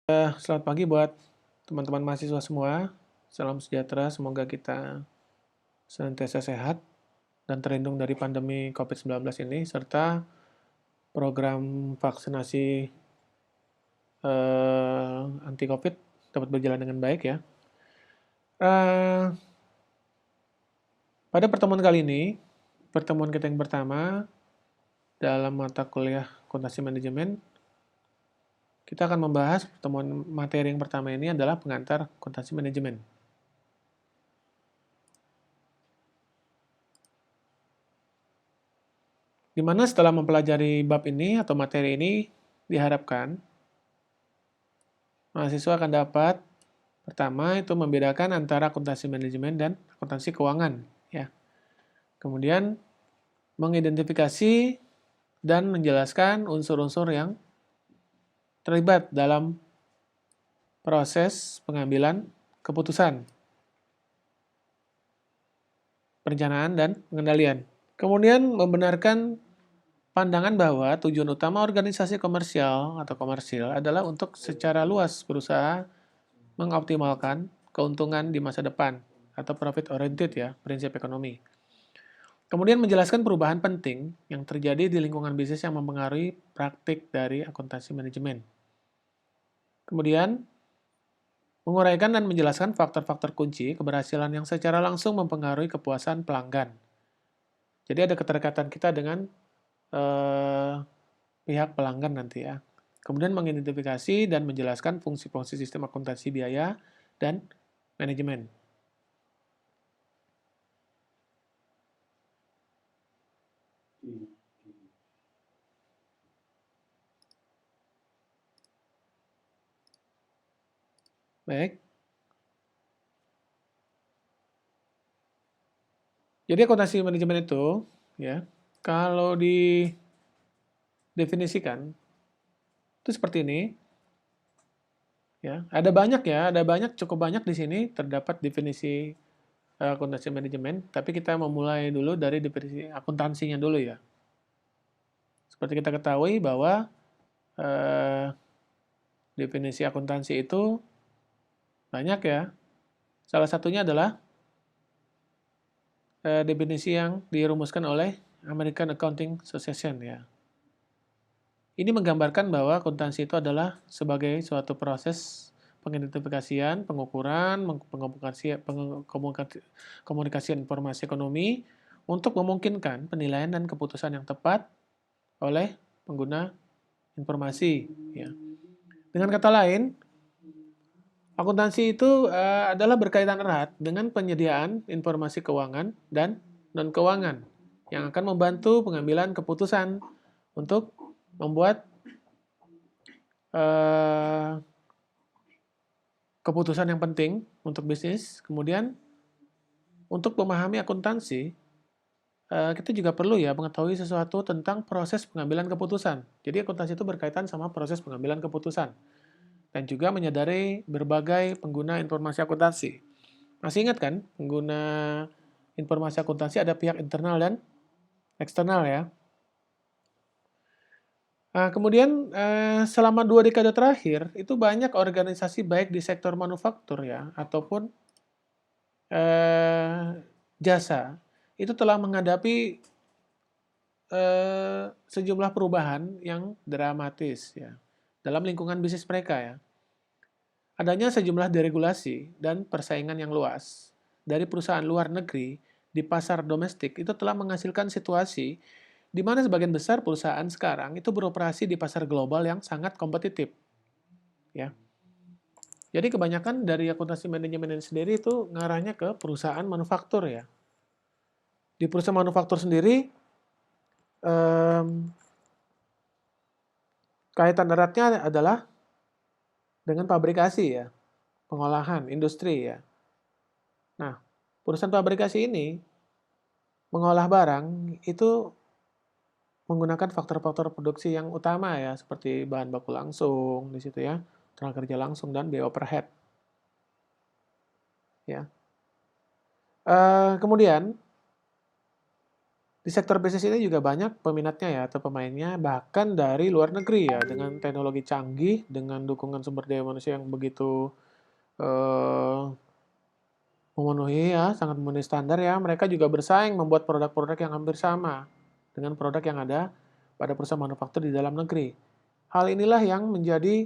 Selamat pagi buat teman-teman mahasiswa semua. Salam sejahtera, semoga kita senantiasa sehat dan terlindung dari pandemi COVID-19 ini, serta program vaksinasi anti-COVID dapat berjalan dengan baik ya. Eh, Pada pertemuan kali ini, pertemuan kita yang pertama dalam mata kuliah akuntansi manajemen, kita akan membahas pertemuan materi yang pertama ini adalah pengantar akuntansi manajemen. Di mana setelah mempelajari bab ini atau materi ini, diharapkan mahasiswa akan dapat pertama itu membedakan antara akuntansi manajemen dan akuntansi keuangan, ya. Kemudian mengidentifikasi dan menjelaskan unsur-unsur yang terlibat dalam proses pengambilan keputusan, perencanaan dan pengendalian. Kemudian membenarkan pandangan bahwa tujuan utama organisasi komersial atau komersil adalah untuk secara luas berusaha mengoptimalkan keuntungan di masa depan atau profit oriented ya, prinsip ekonomi. Kemudian menjelaskan perubahan penting yang terjadi di lingkungan bisnis yang mempengaruhi praktik dari akuntansi manajemen. Kemudian menguraikan dan menjelaskan faktor-faktor kunci keberhasilan yang secara langsung mempengaruhi kepuasan pelanggan. Jadi ada keterkaitan kita dengan pihak pelanggan nanti ya. Kemudian mengidentifikasi dan menjelaskan fungsi-fungsi sistem akuntansi biaya dan manajemen. Baik. Jadi akuntansi manajemen itu ya, kalau didefinisikan itu seperti ini. Ya, cukup banyak di sini terdapat definisi akuntansi manajemen, tapi kita memulai dulu dari definisi akuntansinya dulu ya. Seperti kita ketahui bahwa eh, definisi akuntansi itu banyak ya. Salah satunya adalah definisi yang dirumuskan oleh American Accounting Association ya. Ini menggambarkan bahwa akuntansi itu adalah sebagai suatu proses pengidentifikasian, pengukuran, komunikasi informasi ekonomi untuk memungkinkan penilaian dan keputusan yang tepat oleh pengguna informasi. Ya. Dengan kata lain, akuntansi itu adalah berkaitan erat dengan penyediaan informasi keuangan dan non-keuangan yang akan membantu pengambilan keputusan untuk membuat keputusan yang penting untuk bisnis. Kemudian untuk memahami akuntansi, kita juga perlu ya mengetahui sesuatu tentang proses pengambilan keputusan. Jadi akuntansi itu berkaitan sama proses pengambilan keputusan. Dan juga menyadari berbagai pengguna informasi akuntansi. Masih ingat kan, pengguna informasi akuntansi ada pihak internal dan eksternal ya. Nah, kemudian selama 2 dekade terakhir, itu banyak organisasi baik di sektor manufaktur ya, ataupun jasa, itu telah menghadapi sejumlah perubahan yang dramatis ya, dalam lingkungan bisnis mereka ya. Adanya sejumlah deregulasi dan persaingan yang luas dari perusahaan luar negeri di pasar domestik itu telah menghasilkan situasi di mana sebagian besar perusahaan sekarang itu beroperasi di pasar global yang sangat kompetitif. Ya. Jadi kebanyakan dari akuntansi manajemen ini sendiri itu ngarahnya ke perusahaan manufaktur ya. Di perusahaan manufaktur sendiri, kaitan eratnya adalah dengan pabrikasi ya, pengolahan, industri ya. Nah, perusahaan pabrikasi ini mengolah barang itu menggunakan faktor-faktor produksi yang utama ya, seperti bahan baku langsung di situ ya, tenaga kerja langsung dan biaya overhead. Ya. Kemudian Di sektor bisnis ini juga banyak peminatnya ya atau pemainnya bahkan dari luar negeri ya dengan teknologi canggih, dengan dukungan sumber daya manusia yang begitu eh, memenuhi ya, sangat memenuhi standar ya. Mereka juga bersaing membuat produk-produk yang hampir sama dengan produk yang ada pada perusahaan manufaktur di dalam negeri. Hal inilah yang menjadi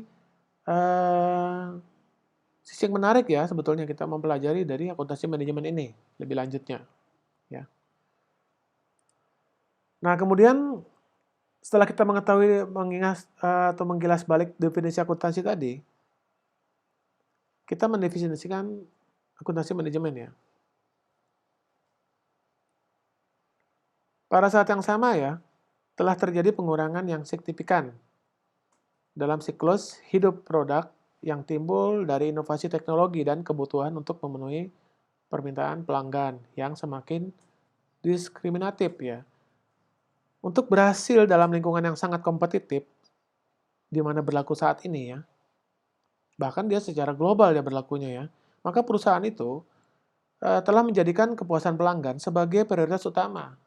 sisi yang menarik ya sebetulnya kita mempelajari dari akuntansi manajemen ini lebih lanjutnya. Ya. Nah kemudian setelah kita mengetahui mengingat atau menggilas balik definisi akuntansi tadi, kita mendefinisikan akuntansi manajemen ya. Pada saat yang sama ya, telah terjadi pengurangan yang signifikan dalam siklus hidup produk yang timbul dari inovasi teknologi dan kebutuhan untuk memenuhi permintaan pelanggan yang semakin diskriminatif ya. Untuk berhasil dalam lingkungan yang sangat kompetitif, di mana berlaku saat ini ya, bahkan dia secara global ya berlakunya ya, maka perusahaan itu telah menjadikan kepuasan pelanggan sebagai prioritas utama.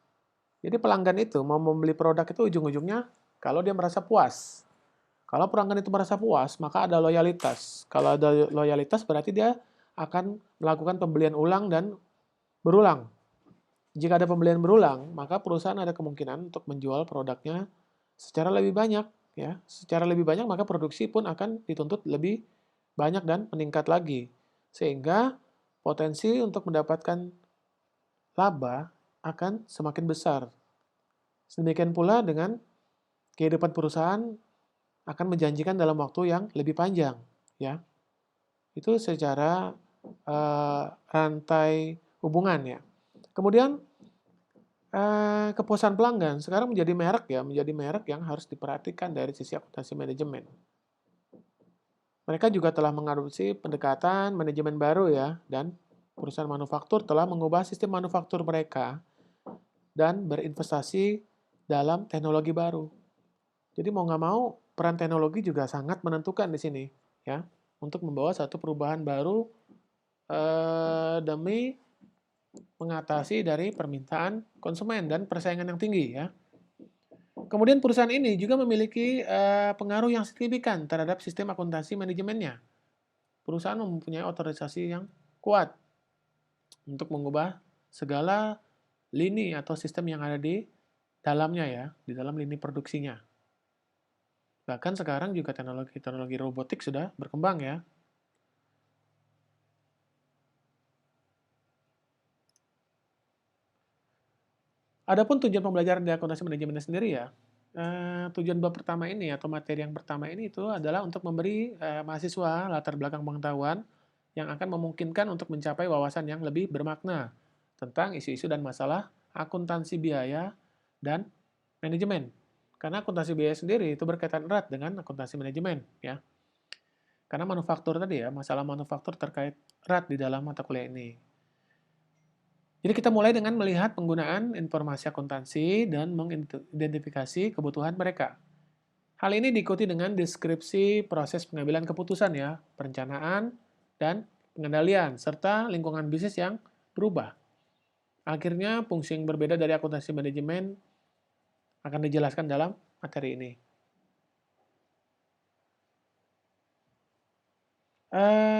Jadi pelanggan itu mau membeli produk itu ujung-ujungnya kalau dia merasa puas. Kalau pelanggan itu merasa puas, maka ada loyalitas. Kalau ada loyalitas berarti dia akan melakukan pembelian ulang dan berulang. Jika ada pembelian berulang, maka perusahaan ada kemungkinan untuk menjual produknya secara lebih banyak. Ya, secara lebih banyak maka produksi pun akan dituntut lebih banyak dan meningkat lagi. Sehingga potensi untuk mendapatkan laba akan semakin besar. Sedemikian pula dengan kehidupan perusahaan akan menjanjikan dalam waktu yang lebih panjang, ya. Itu secara rantai hubungan ya. Kemudian kepuasan pelanggan sekarang menjadi merek ya, menjadi merek yang harus diperhatikan dari sisi akuntansi manajemen. Mereka juga telah mengadopsi pendekatan manajemen baru ya, dan perusahaan manufaktur telah mengubah sistem manufaktur mereka dan berinvestasi dalam teknologi baru. Jadi mau nggak mau peran teknologi juga sangat menentukan di sini ya untuk membawa satu perubahan baru demi mengatasi dari permintaan konsumen dan persaingan yang tinggi ya. Kemudian perusahaan ini juga memiliki pengaruh yang signifikan terhadap sistem akuntansi manajemennya. Perusahaan mempunyai otorisasi yang kuat untuk mengubah segala lini atau sistem yang ada di dalamnya ya, di dalam lini produksinya. Bahkan sekarang juga teknologi robotik sudah berkembang ya. Adapun tujuan pembelajaran di akuntansi manajemen sendiri ya, tujuan bab pertama ini atau materi yang pertama ini itu adalah untuk memberi mahasiswa latar belakang pengetahuan yang akan memungkinkan untuk mencapai wawasan yang lebih bermakna tentang isu-isu dan masalah akuntansi biaya dan manajemen. Karena akuntansi biaya sendiri itu berkaitan erat dengan akuntansi manajemen ya. Karena manufaktur tadi ya, masalah manufaktur terkait erat di dalam mata kuliah ini. Jadi kita mulai dengan melihat penggunaan informasi akuntansi dan mengidentifikasi kebutuhan mereka. Hal ini diikuti dengan deskripsi proses pengambilan keputusan ya, perencanaan, dan pengendalian, serta lingkungan bisnis yang berubah. Akhirnya, fungsi yang berbeda dari akuntansi manajemen akan dijelaskan dalam materi ini.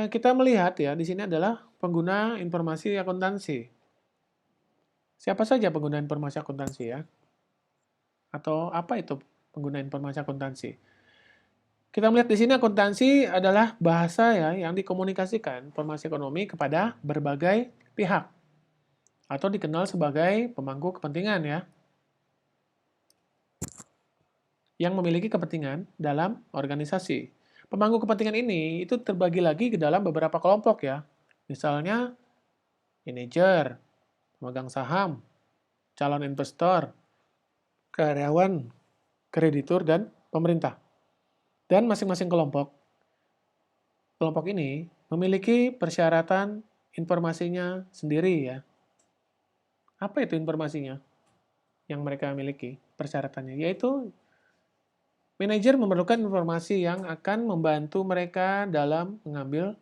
Kita melihat ya, di sini adalah pengguna informasi akuntansi. Siapa saja pengguna informasi akuntansi ya? Atau apa itu pengguna informasi akuntansi? Kita melihat di sini akuntansi adalah bahasa ya yang dikomunikasikan informasi ekonomi kepada berbagai pihak atau dikenal sebagai pemangku kepentingan ya yang memiliki kepentingan dalam organisasi. Pemangku kepentingan ini itu terbagi lagi ke dalam beberapa kelompok ya. Misalnya manajer, pemegang saham, calon investor, karyawan, kreditur, dan pemerintah. Dan masing-masing kelompok ini memiliki persyaratan informasinya sendiri ya. Apa itu informasinya yang mereka miliki? Persyaratannya yaitu manajer memerlukan informasi yang akan membantu mereka dalam mengambil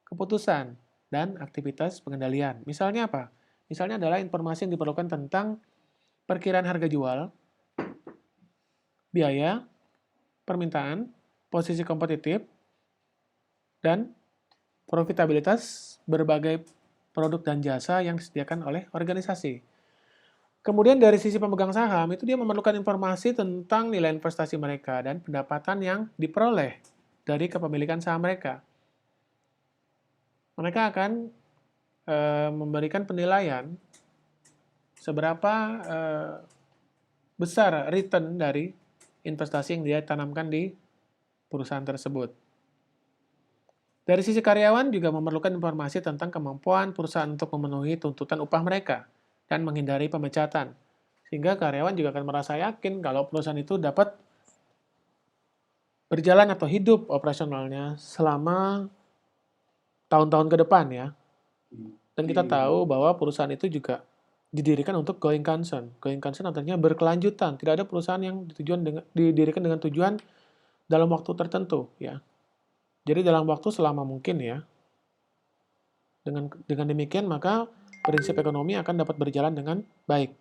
keputusan dan aktivitas pengendalian. Misalnya apa? Misalnya adalah informasi yang diperlukan tentang perkiraan harga jual, biaya, permintaan, posisi kompetitif, dan profitabilitas berbagai produk dan jasa yang disediakan oleh organisasi. Kemudian dari sisi pemegang saham, itu dia memerlukan informasi tentang nilai investasi mereka dan pendapatan yang diperoleh dari kepemilikan saham mereka. Mereka akan memberikan penilaian seberapa besar return dari investasi yang dia tanamkan di perusahaan tersebut. Dari sisi karyawan juga memerlukan informasi tentang kemampuan perusahaan untuk memenuhi tuntutan upah mereka dan menghindari pemecatan. Sehingga karyawan juga akan merasa yakin kalau perusahaan itu dapat berjalan atau hidup operasionalnya selama tahun-tahun ke depan ya. Dan kita tahu bahwa perusahaan itu juga didirikan untuk going concern. Going concern artinya berkelanjutan. Tidak ada perusahaan yang didirikan dengan tujuan dalam waktu tertentu ya. Jadi dalam waktu selama mungkin ya. Dengan demikian maka prinsip ekonomi akan dapat berjalan dengan baik.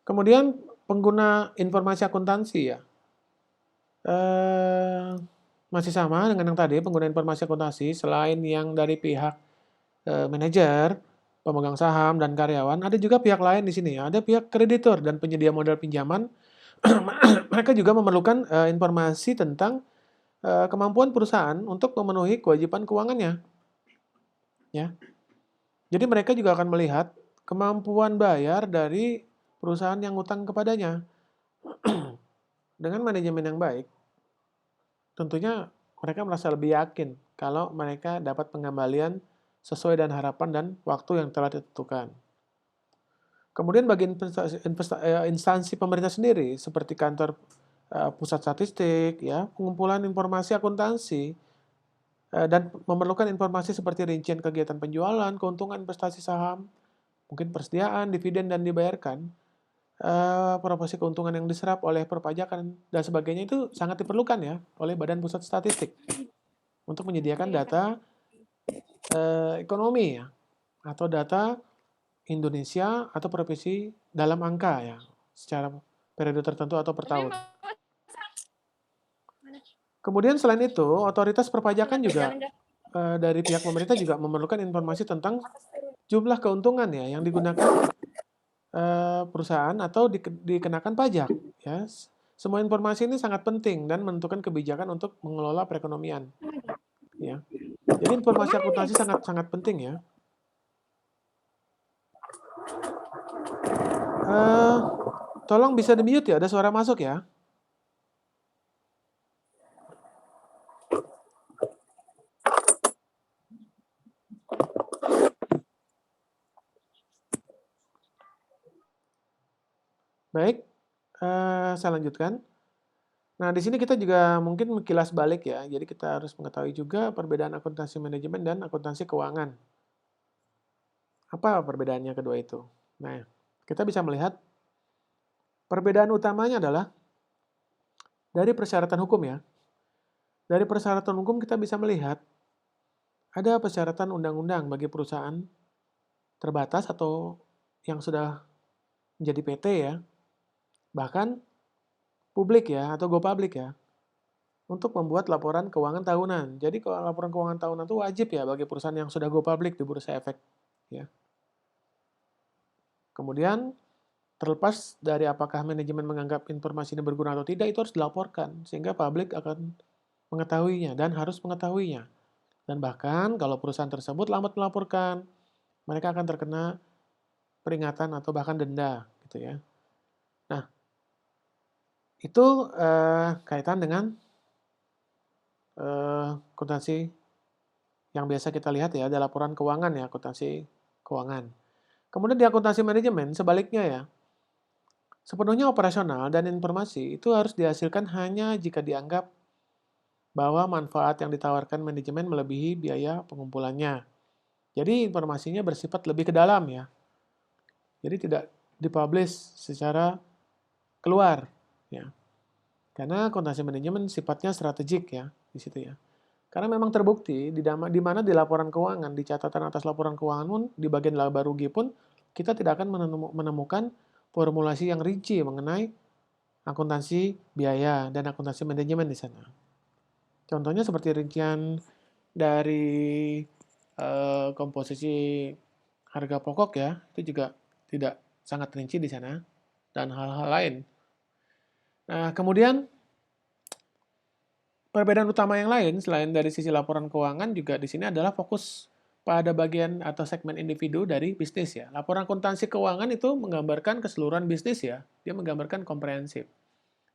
Kemudian pengguna informasi akuntansi ya. Masih sama dengan yang tadi, pengguna informasi akuntansi, selain yang dari pihak manajer, pemegang saham, dan karyawan, ada juga pihak lain di sini. Ada pihak kreditur dan penyedia modal pinjaman. Mereka juga memerlukan informasi tentang kemampuan perusahaan untuk memenuhi kewajiban keuangannya. Ya. Jadi mereka juga akan melihat kemampuan bayar dari perusahaan yang utang kepadanya. Dengan manajemen yang baik, tentunya mereka merasa lebih yakin kalau mereka dapat pengembalian sesuai dengan harapan dan waktu yang telah ditentukan. Kemudian bagi instansi pemerintah sendiri, seperti kantor pusat statistik, ya, pengumpulan informasi akuntansi, dan memerlukan informasi seperti rincian kegiatan penjualan, keuntungan investasi saham, mungkin persediaan, dividen, dan dibayarkan, proporsi keuntungan yang diserap oleh perpajakan, dan sebagainya itu sangat diperlukan ya oleh Badan Pusat Statistik untuk menyediakan data ekonomi ya, atau data Indonesia atau provinsi dalam angka ya, secara periode tertentu atau per tahun. Kemudian selain itu, otoritas perpajakan juga dari pihak pemerintah juga memerlukan informasi tentang jumlah keuntungan ya yang digunakan perusahaan atau dikenakan pajak ya. Semua informasi ini sangat penting dan menentukan kebijakan untuk mengelola perekonomian ya. Jadi informasi akuntansi sangat penting ya. Tolong bisa di-mute ya, ada suara masuk ya. Baik, saya lanjutkan. Nah, di sini kita juga mungkin kilas balik ya. Jadi kita harus mengetahui juga perbedaan akuntansi manajemen dan akuntansi keuangan. Apa perbedaannya kedua itu? Nah, kita bisa melihat perbedaan utamanya adalah dari persyaratan hukum ya. Dari persyaratan hukum kita bisa melihat ada persyaratan undang-undang bagi perusahaan terbatas atau yang sudah menjadi PT ya. Bahkan publik ya atau go public ya. Untuk membuat laporan keuangan tahunan. Jadi kalau laporan keuangan tahunan itu wajib ya bagi perusahaan yang sudah go public di Bursa Efek ya. Kemudian terlepas dari apakah manajemen menganggap informasi ini berguna atau tidak, itu harus dilaporkan sehingga publik akan mengetahuinya dan harus mengetahuinya. Dan bahkan kalau perusahaan tersebut lambat melaporkan, mereka akan terkena peringatan atau bahkan denda gitu ya. Nah, itu kaitan dengan akuntansi yang biasa kita lihat ya, ada laporan keuangan ya, akuntansi keuangan. Kemudian di akuntansi manajemen, sebaliknya ya, sepenuhnya operasional dan informasi itu harus dihasilkan hanya jika dianggap bahwa manfaat yang ditawarkan manajemen melebihi biaya pengumpulannya. Jadi informasinya bersifat lebih ke dalam ya. Jadi tidak dipublish secara keluar ya. Karena akuntansi manajemen sifatnya strategik ya di situ ya. Karena memang terbukti di mana di laporan keuangan, di catatan atas laporan keuangan pun, di bagian laba rugi pun kita tidak akan menemukan formulasi yang rinci mengenai akuntansi biaya dan akuntansi manajemen di sana. Contohnya seperti rincian dari komposisi harga pokok ya, itu juga tidak sangat rinci di sana, dan hal-hal lain. Nah, kemudian perbedaan utama yang lain selain dari sisi laporan keuangan juga di sini adalah fokus pada bagian atau segmen individu dari bisnis ya. Laporan akuntansi keuangan itu menggambarkan keseluruhan bisnis ya, dia menggambarkan komprehensif.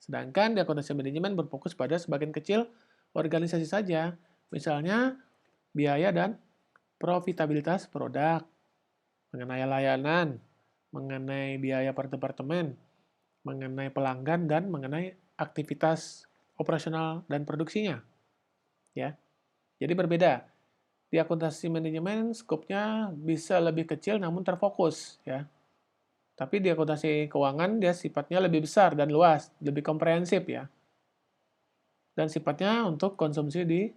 Sedangkan di akuntansi manajemen berfokus pada sebagian kecil organisasi saja, misalnya biaya dan profitabilitas produk, mengenai layanan, mengenai biaya per departemen, mengenai pelanggan, dan mengenai aktivitas operasional dan produksinya. Ya, jadi berbeda. Di akuntansi manajemen, skopnya bisa lebih kecil namun terfokus. Ya. Tapi di akuntansi keuangan, dia sifatnya lebih besar dan luas, lebih komprehensif. Ya. Dan sifatnya untuk konsumsi di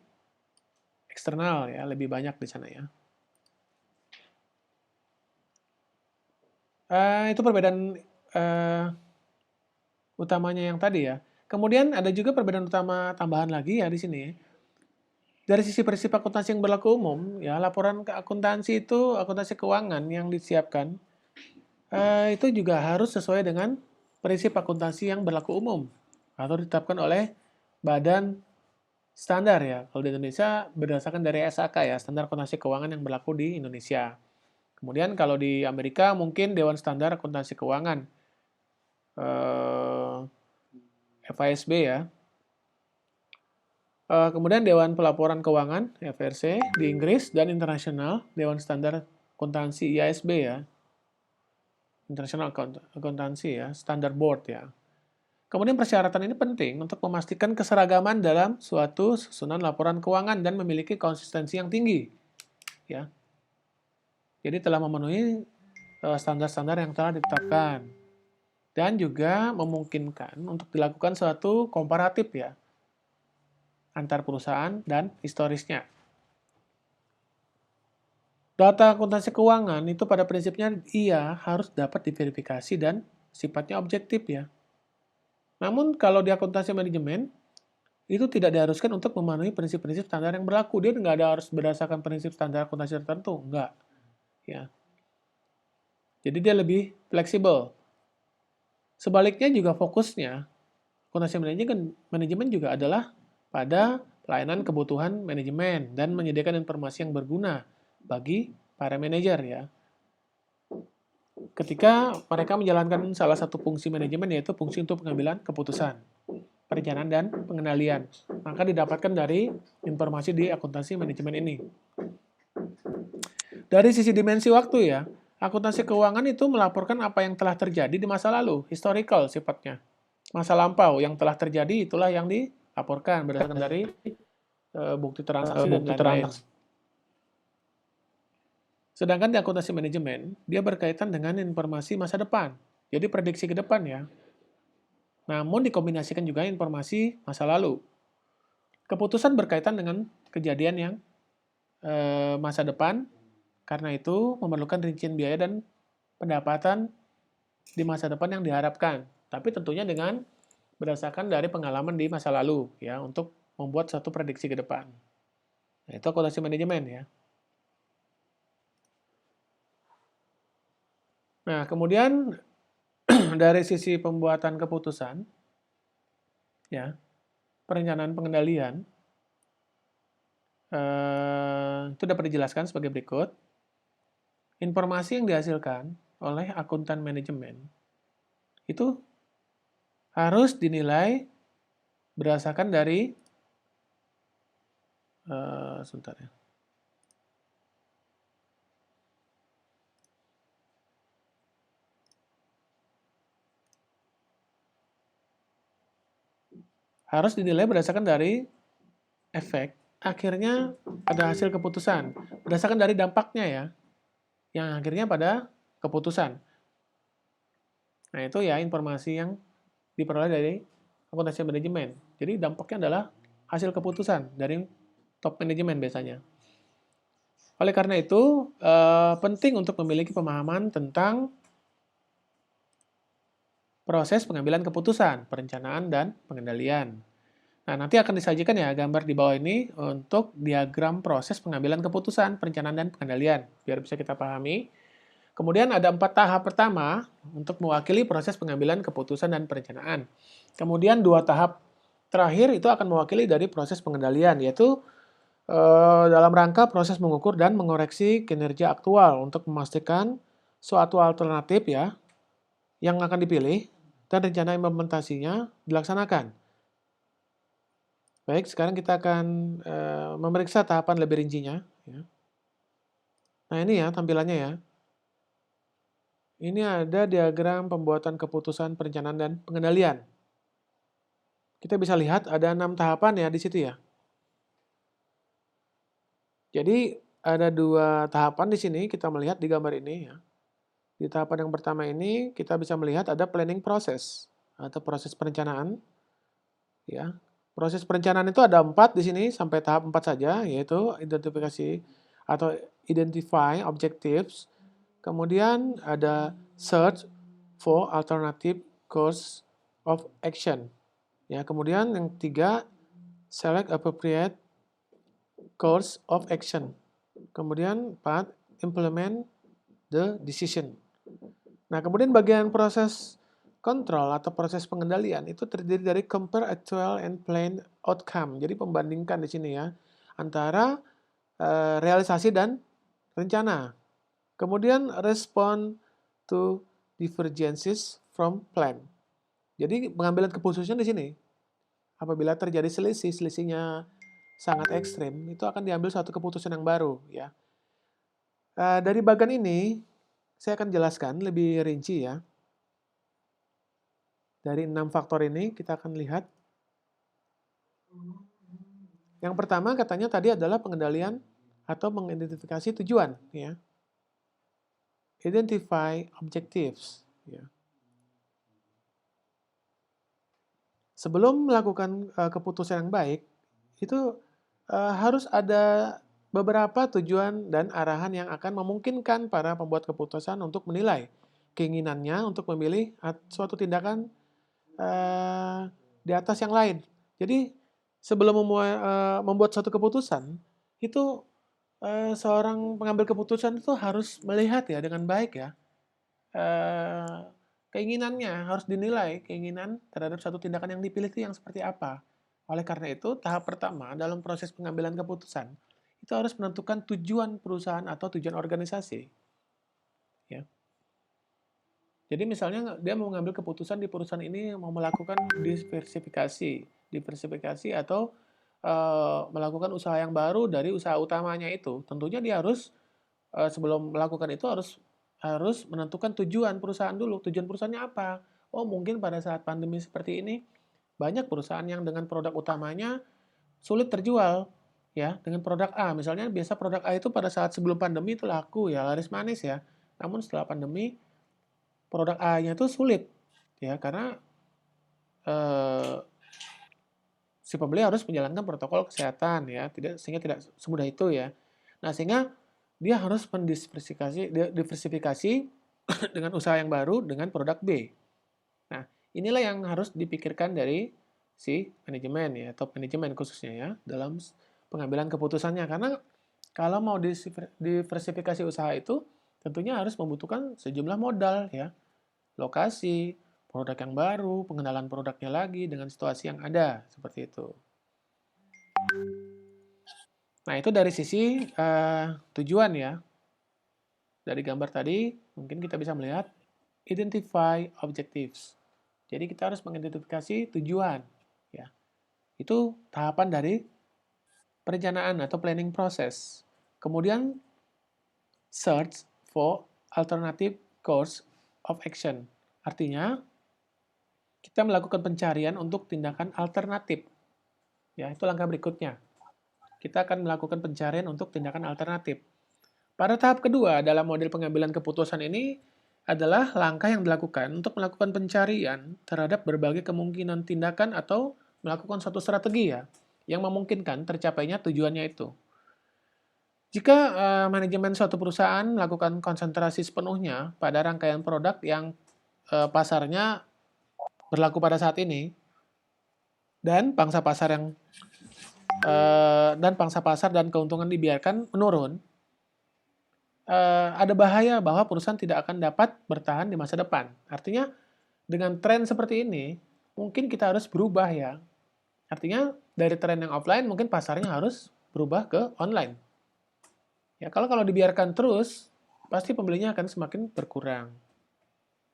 eksternal, ya, lebih banyak di sana. Ya. Itu perbedaan utamanya yang tadi ya. Kemudian ada juga perbedaan utama tambahan lagi ya di sini. Dari sisi prinsip akuntansi yang berlaku umum, ya laporan ke akuntansi itu, akuntansi keuangan yang disiapkan, itu juga harus sesuai dengan prinsip akuntansi yang berlaku umum atau ditetapkan oleh badan standar ya. Kalau di Indonesia berdasarkan dari SAK ya, standar akuntansi keuangan yang berlaku di Indonesia. Kemudian kalau di Amerika mungkin Dewan Standar Akuntansi Keuangan, FASB ya. Kemudian Dewan Pelaporan Keuangan, FRC, di Inggris, dan internasional, Dewan Standar Akuntansi IASB ya. International Accountancy ya, Standard Board ya. Kemudian persyaratan ini penting untuk memastikan keseragaman dalam suatu susunan laporan keuangan dan memiliki konsistensi yang tinggi. Ya. Jadi telah memenuhi standar-standar yang telah ditetapkan. Dan juga memungkinkan untuk dilakukan suatu komparatif ya, antar perusahaan dan historisnya. Data akuntansi keuangan itu pada prinsipnya iya harus dapat diverifikasi dan sifatnya objektif ya. Namun kalau di akuntansi manajemen, itu tidak diharuskan untuk memenuhi prinsip-prinsip standar yang berlaku. Dia nggak ada harus berdasarkan prinsip standar akuntansi tertentu, enggak. Ya. Jadi dia lebih fleksibel. Sebaliknya juga fokusnya, akuntansi manajemen juga adalah pada pelayanan kebutuhan manajemen dan menyediakan informasi yang berguna bagi para manajer ya. Ketika mereka menjalankan salah satu fungsi manajemen yaitu fungsi untuk pengambilan keputusan, perencanaan dan pengendalian, maka didapatkan dari informasi di akuntansi manajemen ini. Dari sisi dimensi waktu ya, akuntansi keuangan itu melaporkan apa yang telah terjadi di masa lalu, historical sifatnya. Masa lampau yang telah terjadi itulah yang dilaporkan berdasarkan dari bukti transaksi dan lain-lain. Sedangkan di akuntansi manajemen, dia berkaitan dengan informasi masa depan. Jadi prediksi ke depan ya. Namun dikombinasikan juga informasi masa lalu. Keputusan berkaitan dengan kejadian yang masa depan, karena itu memerlukan rincian biaya dan pendapatan di masa depan yang diharapkan. Tapi tentunya dengan berdasarkan dari pengalaman di masa lalu ya untuk membuat satu prediksi ke depan. Nah, itu akuntansi manajemen ya. Nah, kemudian dari sisi pembuatan keputusan ya, perencanaan pengendalian itu dapat dijelaskan sebagai berikut. Informasi yang dihasilkan oleh akuntan manajemen itu harus dinilai berdasarkan dari sebentar ya. Harus dinilai berdasarkan dari efek akhirnya pada hasil keputusan, berdasarkan dari dampaknya ya, yang akhirnya pada keputusan. Nah, itu ya informasi yang diperoleh dari akuntansi manajemen. Jadi dampaknya adalah hasil keputusan dari top manajemen biasanya. Oleh karena itu, penting untuk memiliki pemahaman tentang proses pengambilan keputusan, perencanaan, dan pengendalian. Nah, nanti akan disajikan ya gambar di bawah ini untuk diagram proses pengambilan keputusan, perencanaan, dan pengendalian, biar bisa kita pahami. Kemudian ada 4 tahap pertama untuk mewakili proses pengambilan keputusan dan perencanaan. Kemudian 2 tahap terakhir itu akan mewakili dari proses pengendalian, yaitu dalam rangka proses mengukur dan mengoreksi kinerja aktual untuk memastikan suatu alternatif ya yang akan dipilih dan rencana implementasinya dilaksanakan. Baik, sekarang kita akan memeriksa tahapan lebih rincinya. Ya. Nah ini ya tampilannya ya. Ini ada diagram pembuatan keputusan perencanaan dan pengendalian. Kita bisa lihat ada 6 tahapan ya di situ ya. Jadi ada 2 tahapan di sini kita melihat di gambar ini ya. Di tahapan yang pertama ini kita bisa melihat ada planning process atau proses perencanaan ya. Proses perencanaan itu ada 4 di sini sampai tahap 4 saja, yaitu identifikasi atau identify objectives. Kemudian ada search for alternative course of action. Ya, kemudian yang ketiga select appropriate course of action. Kemudian 4 implement the decision. Nah, kemudian bagian proses kontrol atau proses pengendalian itu terdiri dari compare actual and planned outcome. Jadi pembandingkan di sini ya antara realisasi dan rencana. Kemudian respond to divergences from plan. Jadi pengambilan keputusan di sini apabila terjadi selisihnya sangat ekstrim, itu akan diambil suatu keputusan yang baru ya. Dari bagian ini saya akan jelaskan lebih rinci ya. Dari 6 faktor ini kita akan lihat. Yang pertama katanya tadi adalah pengendalian atau mengidentifikasi tujuan. Ya. Identify objectives. Ya. Sebelum melakukan keputusan yang baik, itu harus ada beberapa tujuan dan arahan yang akan memungkinkan para pembuat keputusan untuk menilai keinginannya untuk memilih suatu tindakan di atas yang lain. Jadi sebelum membuat suatu keputusan, itu seorang pengambil keputusan itu harus melihat ya dengan baik ya keinginannya, harus dinilai keinginan terhadap satu tindakan yang dipilih itu yang seperti apa. Oleh karena itu, tahap pertama dalam proses pengambilan keputusan itu harus menentukan tujuan perusahaan atau tujuan organisasi. Ya. Jadi misalnya dia mau mengambil keputusan di perusahaan ini mau melakukan diversifikasi atau melakukan usaha yang baru dari usaha utamanya itu. Tentunya dia harus sebelum melakukan itu harus menentukan tujuan perusahaan dulu. Tujuan perusahaannya apa? Oh, mungkin pada saat pandemi seperti ini banyak perusahaan yang dengan produk utamanya sulit terjual ya dengan produk A. Misalnya biasa produk A itu pada saat sebelum pandemi itu laku ya, laris manis ya. Namun setelah pandemi produk A-nya itu sulit ya karena eh, si pembeli harus menjalankan protokol kesehatan ya, sehingga tidak semudah itu ya. Nah, sehingga dia harus diversifikasi dengan usaha yang baru dengan produk B. Nah, inilah yang harus dipikirkan dari si manajemen ya, top manajemen khususnya ya dalam pengambilan keputusannya karena kalau mau diversifikasi usaha itu tentunya harus membutuhkan sejumlah modal ya, lokasi, produk yang baru, pengenalan produknya lagi dengan situasi yang ada seperti itu. Nah, itu dari sisi tujuan ya. Dari gambar tadi, mungkin kita bisa melihat identify objectives. Jadi kita harus mengidentifikasi tujuan. Ya. Itu tahapan dari perencanaan atau planning process. Kemudian search for alternative course of action. Artinya, kita melakukan pencarian untuk tindakan alternatif. Ya, itu langkah berikutnya. Kita akan melakukan pencarian untuk tindakan alternatif. Pada tahap kedua dalam model pengambilan keputusan ini adalah langkah yang dilakukan untuk melakukan pencarian terhadap berbagai kemungkinan tindakan atau melakukan suatu strategi ya yang memungkinkan tercapainya tujuannya itu. Jika manajemen suatu perusahaan melakukan konsentrasi sepenuhnya pada rangkaian produk yang pasarnya berlaku pada saat ini, dan pangsa pasar dan keuntungan dibiarkan menurun, ada bahaya bahwa perusahaan tidak akan dapat bertahan di masa depan. Artinya, dengan tren seperti ini, mungkin kita harus berubah ya. Artinya, dari tren yang offline, mungkin pasarnya harus berubah ke online. Ya, kalau dibiarkan terus, pasti pembelinya akan semakin berkurang.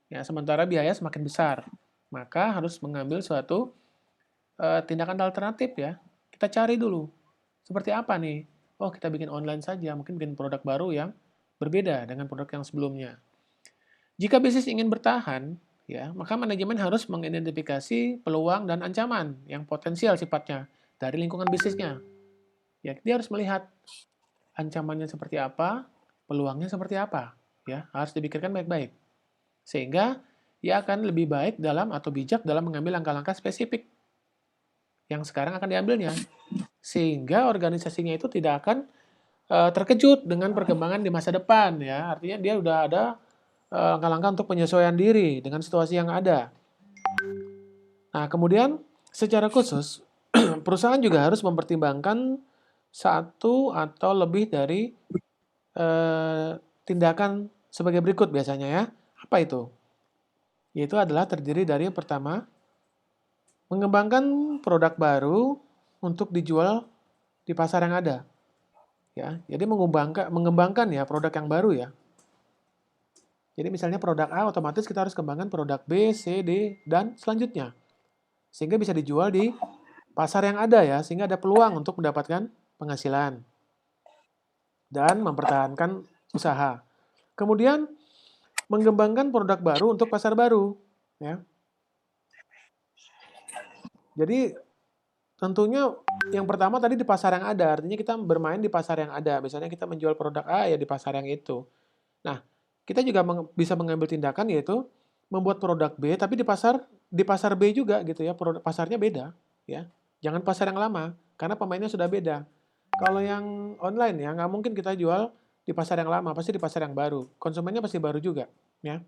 Ya, sementara biaya semakin besar. Maka harus mengambil suatu tindakan alternatif ya. Kita cari dulu. Seperti apa nih? Oh, kita bikin online saja, mungkin bikin produk baru yang berbeda dengan produk yang sebelumnya. Jika bisnis ingin bertahan, ya, maka manajemen harus mengidentifikasi peluang dan ancaman yang potensial sifatnya dari lingkungan bisnisnya. Ya, dia harus melihat ancamannya seperti apa, peluangnya seperti apa, ya, harus dipikirkan baik-baik. Sehingga ia akan lebih baik dalam atau bijak dalam mengambil langkah-langkah spesifik yang sekarang akan diambilnya. Sehingga organisasinya itu tidak akan terkejut dengan perkembangan di masa depan ya. Artinya dia udah ada langkah-langkah untuk penyesuaian diri dengan situasi yang ada. Nah, kemudian secara khusus perusahaan juga harus mempertimbangkan satu atau lebih dari tindakan sebagai berikut biasanya ya. Apa itu? Yaitu adalah terdiri dari yang pertama, mengembangkan produk baru untuk dijual di pasar yang ada. Ya, jadi mengembangkan ya produk yang baru ya. Jadi misalnya produk A, otomatis kita harus kembangkan produk B, C, D, dan selanjutnya. Sehingga bisa dijual di pasar yang ada ya, sehingga ada peluang untuk mendapatkan penghasilan dan mempertahankan usaha. Kemudian mengembangkan produk baru untuk pasar baru. Ya. Jadi tentunya yang pertama tadi di pasar yang ada, artinya kita bermain di pasar yang ada. Misalnya kita menjual produk A ya di pasar yang itu. Nah, kita juga bisa mengambil tindakan yaitu membuat produk B tapi di pasar B juga gitu ya. Pasarnya beda ya. Jangan pasar yang lama karena pemainnya sudah beda. Kalau yang online ya nggak mungkin kita jual di pasar yang lama, pasti di pasar yang baru. Konsumennya pasti baru juga ya.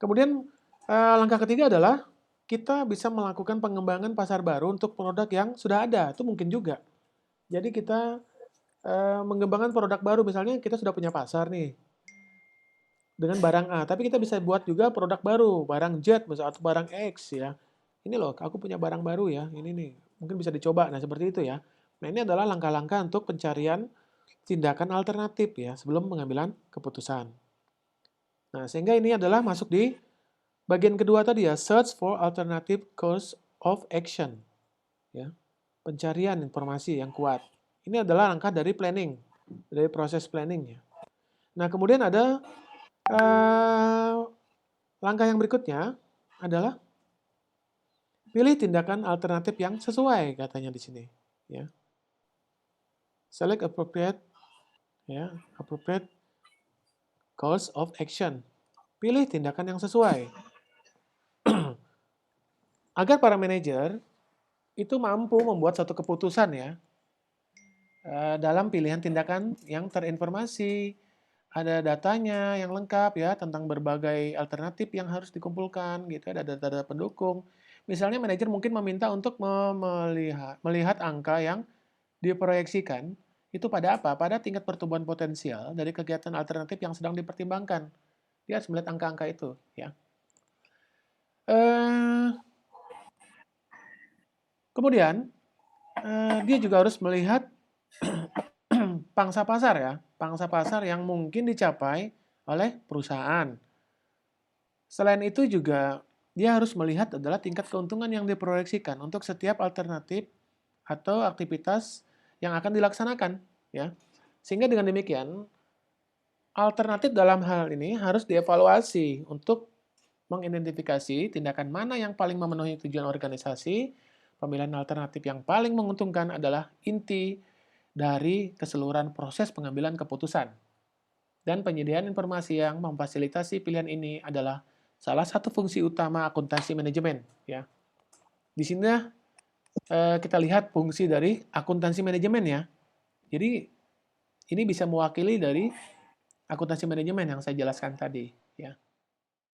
Kemudian langkah ketiga adalah kita bisa melakukan pengembangan pasar baru untuk produk yang sudah ada. Itu mungkin juga. Jadi kita mengembangkan produk baru, misalnya kita sudah punya pasar nih dengan barang A, tapi kita bisa buat juga produk baru, barang Z misalnya atau barang X ya. Ini loh, aku punya barang baru ya, ini nih, mungkin bisa dicoba. Nah, seperti itu ya. Nah, ini adalah langkah-langkah untuk pencarian tindakan alternatif ya sebelum pengambilan keputusan. Nah, sehingga ini adalah masuk di bagian kedua tadi ya, search for alternative course of action. Ya. Pencarian informasi yang kuat. Ini adalah langkah dari planning, dari proses planning ya. Nah, kemudian ada langkah yang berikutnya adalah pilih tindakan alternatif yang sesuai katanya di sini. Ya. Select appropriate course of action. Pilih tindakan yang sesuai. Agar para manajer itu mampu membuat satu keputusan ya dalam pilihan tindakan yang terinformasi, ada datanya yang lengkap ya tentang berbagai alternatif yang harus dikumpulkan gitu, ada data-data pendukung. Misalnya manajer mungkin meminta untuk melihat angka yang diproyeksikan itu pada apa? Pada tingkat pertumbuhan potensial dari kegiatan alternatif yang sedang dipertimbangkan. Dia harus melihat angka-angka itu ya. Kemudian dia juga harus melihat pangsa pasar ya, pangsa pasar yang mungkin dicapai oleh perusahaan. Selain itu juga dia harus melihat adalah tingkat keuntungan yang diproyeksikan untuk setiap alternatif atau aktivitas yang akan dilaksanakan ya. Sehingga dengan demikian alternatif dalam hal ini harus dievaluasi untuk mengidentifikasi tindakan mana yang paling memenuhi tujuan organisasi. Pemilihan alternatif yang paling menguntungkan adalah inti dari keseluruhan proses pengambilan keputusan. Dan penyediaan informasi yang memfasilitasi pilihan ini adalah salah satu fungsi utama akuntansi manajemen. Ya. Di sini kita lihat fungsi dari akuntansi manajemen ya. Jadi Ini bisa mewakili dari akuntansi manajemen yang saya jelaskan tadi, ya.